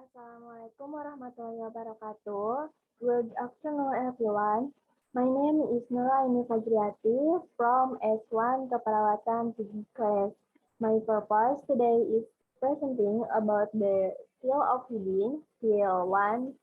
Assalamualaikum warahmatullahi wabarakatuh. Good afternoon, everyone. My name is Nuraini Fajriati from S1 Keperawatan 3 class. My purpose today is presenting about the skill of reading, skill 1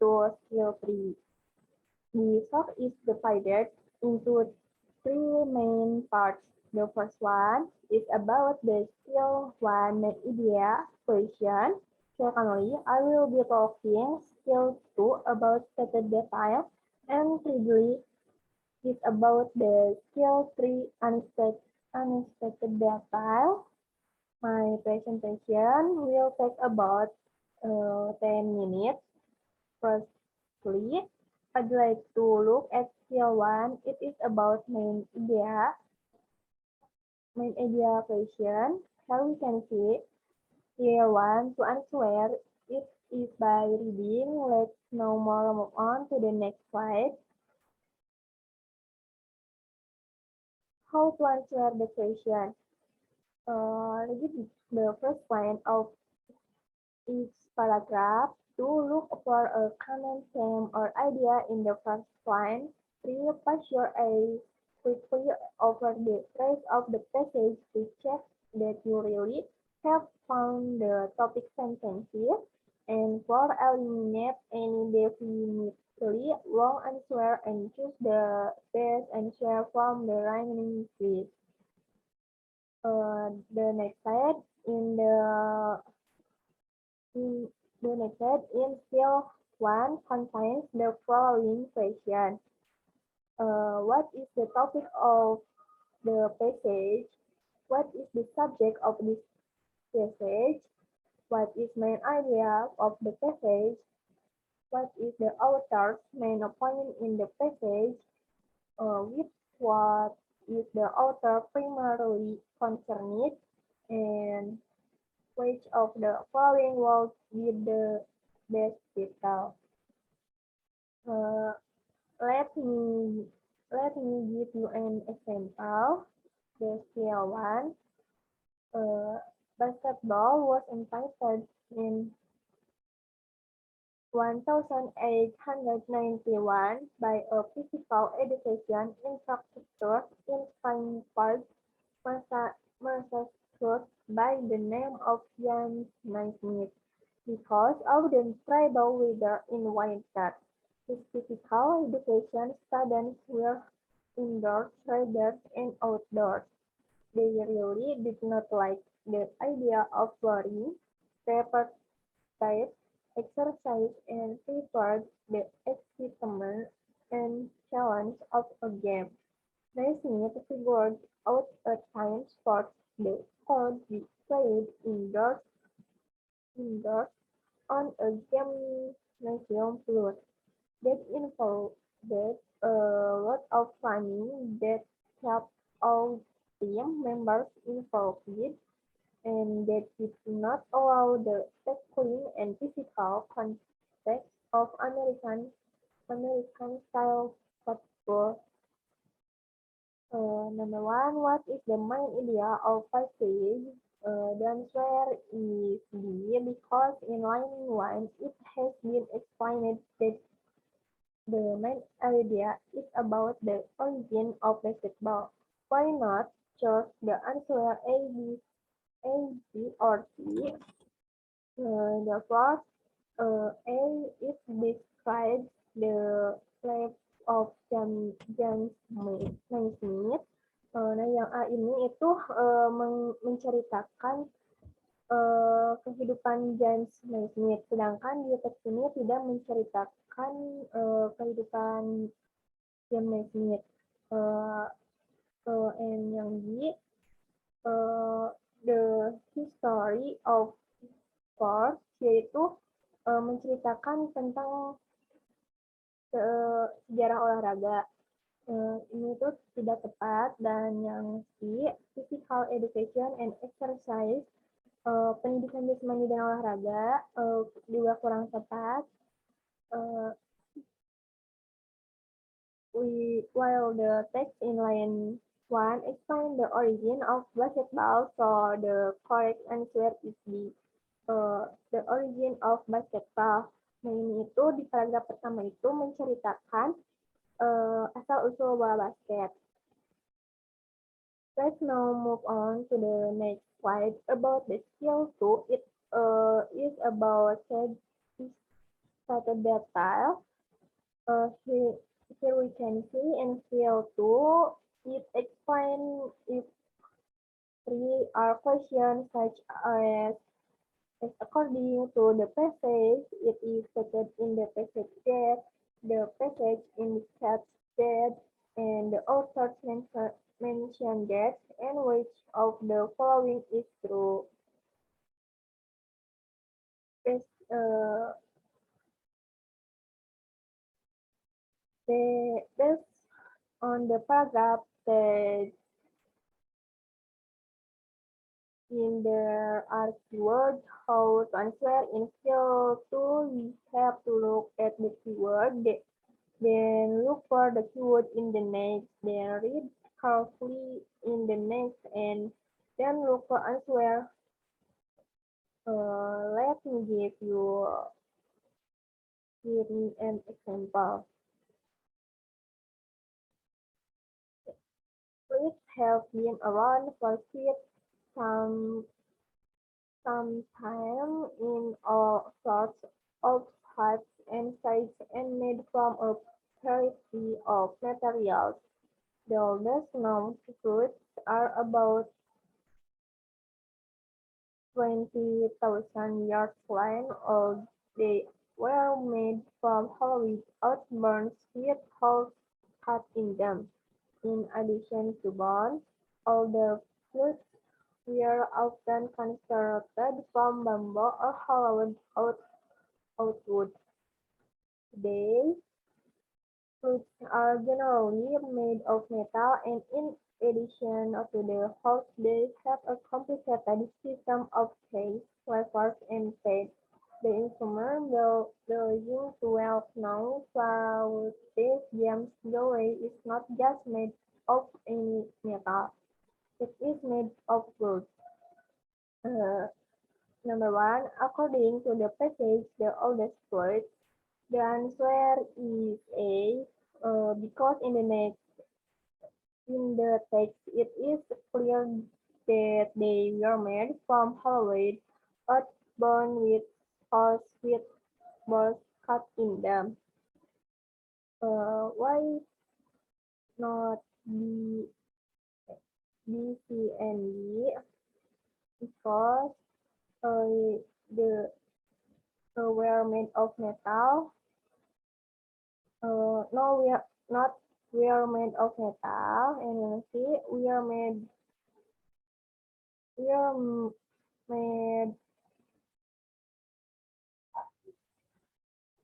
to skill 3. The talk is divided into three main parts. The first one is about the skill one idea question. Secondly, I will be talking skill two about stated detail. And thirdly, is about the skill three unexpected detail. My presentation will take about 10 minutes. Firstly, I'd like to look at skill one. It is about main idea question. Here we can see skill one to answer it is by reading. Let's now move on to the next slide. How to answer the question? Read the first line of each paragraph. 2. Look for a common theme or idea in the first line. 3. Pass your eyes quickly over the rest of the passage to check that you really have found the topic sentences. And 4. Eliminate any definitely wrong answer and choose the best answer from the remaining quiz. The next slide in the next slide in skill 1 contains the following question. What is the topic of the passage? What is the subject of this passage? What is main idea of the passage? What is the author's main point in the passage? With what is the author primarily concerned? And which of the following will be the best title? Uh, let me give you an example. The scale one. Basketball was invented in 1891 by a physical education instructor in Frankfort, Massachusetts by the name of James Naismith. Because of the terrible weather in winter, his physical education students were indoors rather than outdoors. They really did not like the idea of wearing paper type exercise and preferred the excitement and challenge of a game. Naismith figured out a time sport that could be played indoors on a gymnasium floor that involved a lot of planning that kept all team members involved and that did not allow the tackling and physical contact of American style football. Number one, what is the main idea of passage? The answer is B, because in line 1 it has been explained that the main idea is about the origin of basketball. Why not choose the answer A, B, or C? The first A is describes the life of James Naismith. Nah, yang A ini itu menceritakan kehidupan James Naismith, sedangkan di teks ini tidak menceritakan kehidupan James Naismith. And yang B, the history of sport, yaitu menceritakan tentang sejarah olahraga. Ini tuh tidak tepat, dan yang C, physical education and exercise, pendidikan jasmani dan olahraga, juga kurang tepat. While the text in line 1 explain the origin of basketball, so the correct answer is B. The origin of basketball. Nah, ini itu di paragraf pertama itu menceritakan asal-usul bola basket. Let's now move on to the next slide about the skill 2. It is about started tile. Here we can see in skill 2, it explains if three are questions such as according to the passage, it is stated in the passage that the passage indicates that and the authors mention that and which of the following is true. Based, based on the paragraph that in there are keywords how to answer in skill 2, we have to look at the keyword, then look for the keyword in the next, then read carefully in the next, and then look for answer. Let me give you an example. Please have been around for some sometime in all sorts of shapes and sizes and made from a variety of materials. The oldest known fruits are about 20,000 years old. They were made from hollow outburns with holes cut in them. In addition to bone, older fruits were often constructed from bamboo or hollowed out wood. Today, fruits are generally made of metal, and in addition to the holes, they have a complicated system of taste, flavors, and taste. The instrument building to well-known Southeast James Galway is not just made of any metal, it is made of wood. Number one, according to the passage, the oldest word, the answer is A, because in the text it is clear that they were made from hollowed earth bone with holes with balls cut in them. Why not B, C, and D? Because the were made of metal. No, we are not. We are made of metal, and see, we are made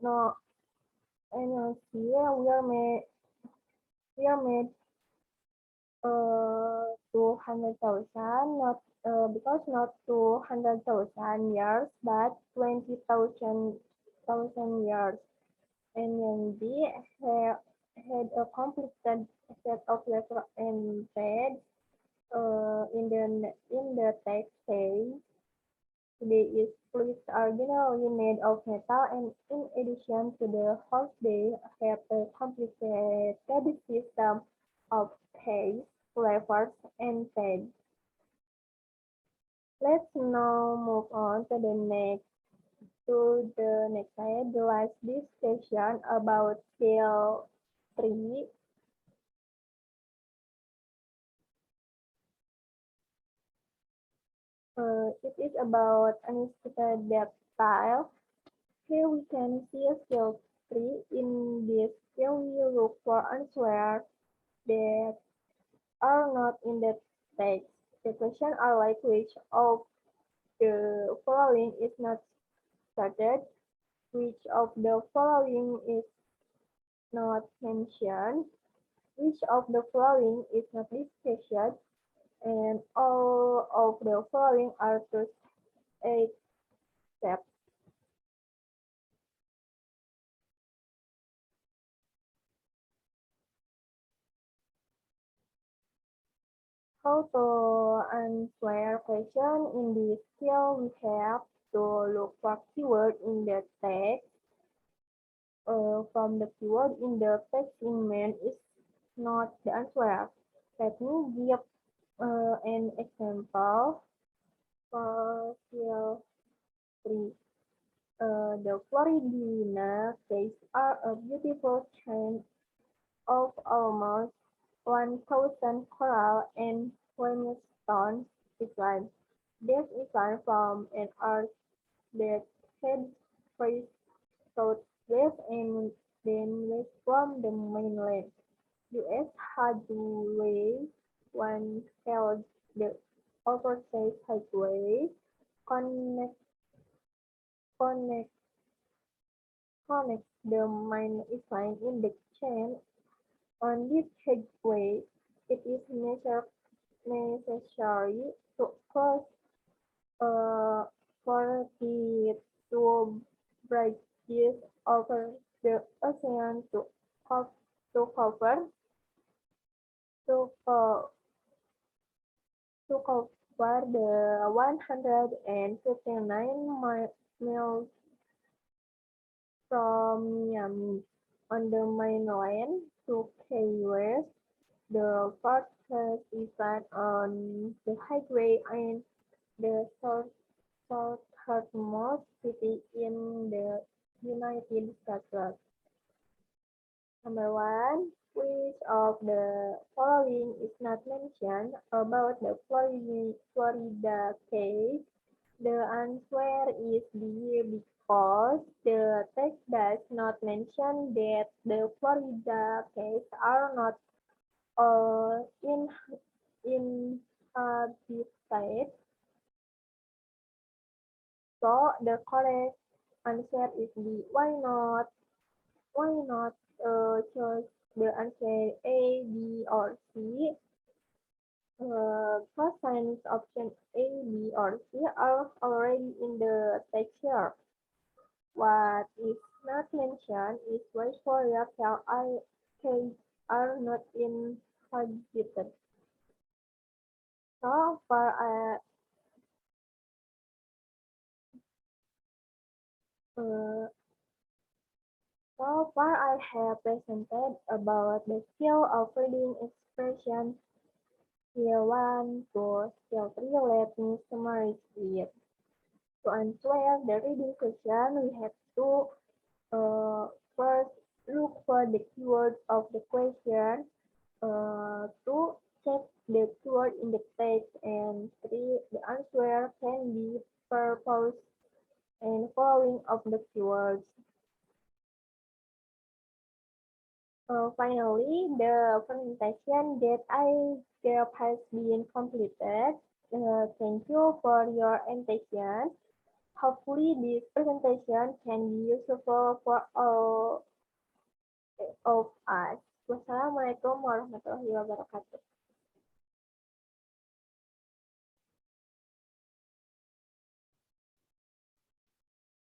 no, and see, we are made 200,000, not because not 200,000 years, but 20,000 years. And then B had a completed set of letters and pads in the text page. Today is plates are generally made of metal, and in addition to the holes, they have a complicated system of taste, flavors, and taste. Let's now move on to the next slide. The last discussion about skill 3. It is about unexpected style. Here we can see a skill 3. In this skill, we look for answers that are not in the text. The questions are like which of the following is not stated, which of the following is not mentioned, which of the following is not discussed, and all of the following are to accept. How to answer question. In this skill, we have to look for keyword in the text. From the keyword in the text in main is not the answer. Let me give an example for skill 3. The Florida Keys are a beautiful chain of almost 1,000 coral and limestone islands. This island from an arc that heads first southwest and then west from the mainland. U.S. Highway 1 held the Overseas Highway connect, connect, connects the main island in the chain. On this highway, it is necessary to cross 42 bridges over the ocean to cover to, co- to cover the 159 miles from Miami on the mainland to Key West. The farthest island on the highway and the southernmost city in the United States. Number 1. Which of the following is not mentioned about the Florida case? The answer is B, because the text does not mention that the Florida case are not all inhabited. So the correct answer is B. Why not? Why not choose the answer A, B, or C? Because option A, B, or C are already in the text here. What is not mentioned is why Florida caves are not inhabited. So far, uh, I have presented about the skill of reading expression. Skill 1 to skill 3. Let me summarize it. To answer the reading question, we have to first look for the keywords of the question. To check the keyword in the text, and 3. The answer can be purpose and following of the keywords. Finally, the presentation that I gave has been completed. Thank you for your attention. Hopefully, this presentation can be useful for all of us. Wassalamualaikum warahmatullahi wabarakatuh.